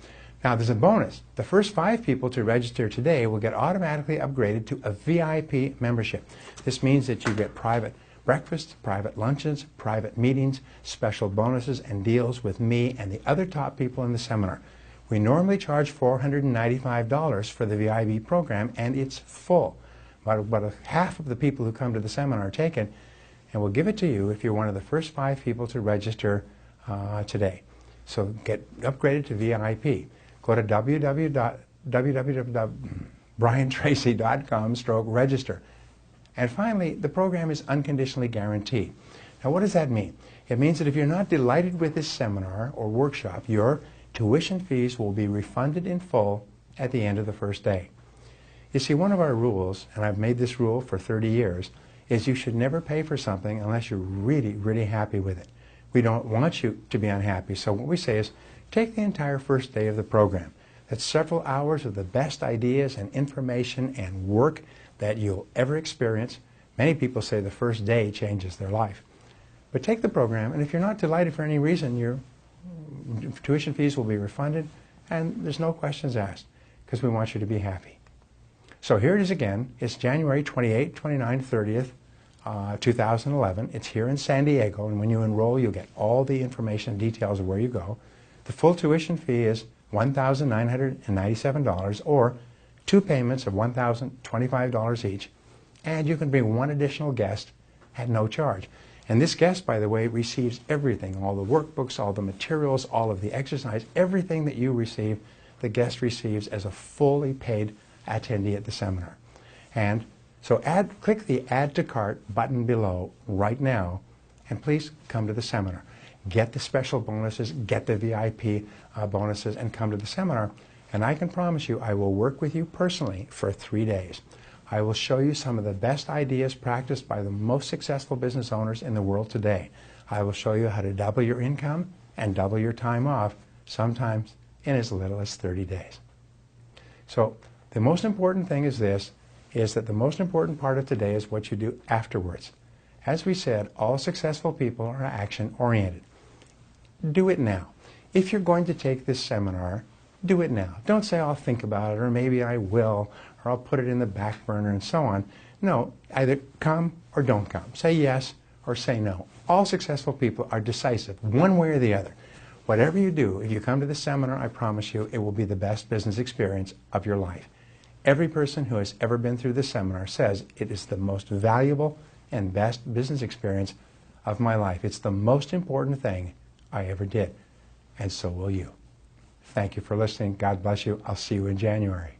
A: Now, there's a bonus. The first 5 people to register today will get automatically upgraded to a VIP membership. This means that you get private breakfast, private lunches, private meetings, special bonuses and deals with me and the other top people in the seminar. We normally charge $495 for the VIB program, and it's full. About half of the people who come to the seminar take it, and we'll give it to you if you're one of the first 5 people to register today. So get upgraded to VIP. Go to www.briantracy.com/register. And finally, the program is unconditionally guaranteed. Now, what does that mean? It means that if you're not delighted with this seminar or workshop, your tuition fees will be refunded in full at the end of the first day. You see, one of our rules, and I've made this rule for 30 years, is you should never pay for something unless you're really, really happy with it. We don't want you to be unhappy, so what we say is take the entire first day of the program. That's several hours of the best ideas and information and work that you'll ever experience. Many people say the first day changes their life. But take the program, and if you're not delighted for any reason, your tuition fees will be refunded, and there's no questions asked, because we want you to be happy. So here it is again. It's January 28, 29, 30th, 2011. It's here in San Diego, and when you enroll, you'll get all the information and details of where you go. The full tuition fee is $1,997, or 2 payments of $1,025 each, and you can bring 1 additional guest at no charge. And this guest, by the way, receives everything, all the workbooks, all the materials, all of the exercise, everything that you receive, the guest receives as a fully paid attendee at the seminar. And so click the Add to Cart button below right now, and please come to the seminar. Get the special bonuses, get the VIP bonuses, and come to the seminar. And I can promise you, I will work with you personally for 3 days. I will show you some of the best ideas practiced by the most successful business owners in the world today. I will show you how to double your income and double your time off, sometimes in as little as 30 days. So the most important thing is this, is that the most important part of today is what you do afterwards. As we said, all successful people are action-oriented. Do it now. If you're going to take this seminar, do it now. Don't say, I'll think about it, or maybe I will, or I'll put it in the back burner, and so on. No, either come or don't come. Say yes or say no. All successful people are decisive, one way or the other. Whatever you do, if you come to the seminar, I promise you, it will be the best business experience of your life. Every person who has ever been through this seminar says it is the most valuable and best business experience of my life. It's the most important thing I ever did, and so will you. Thank you for listening. God bless you. I'll see you in January.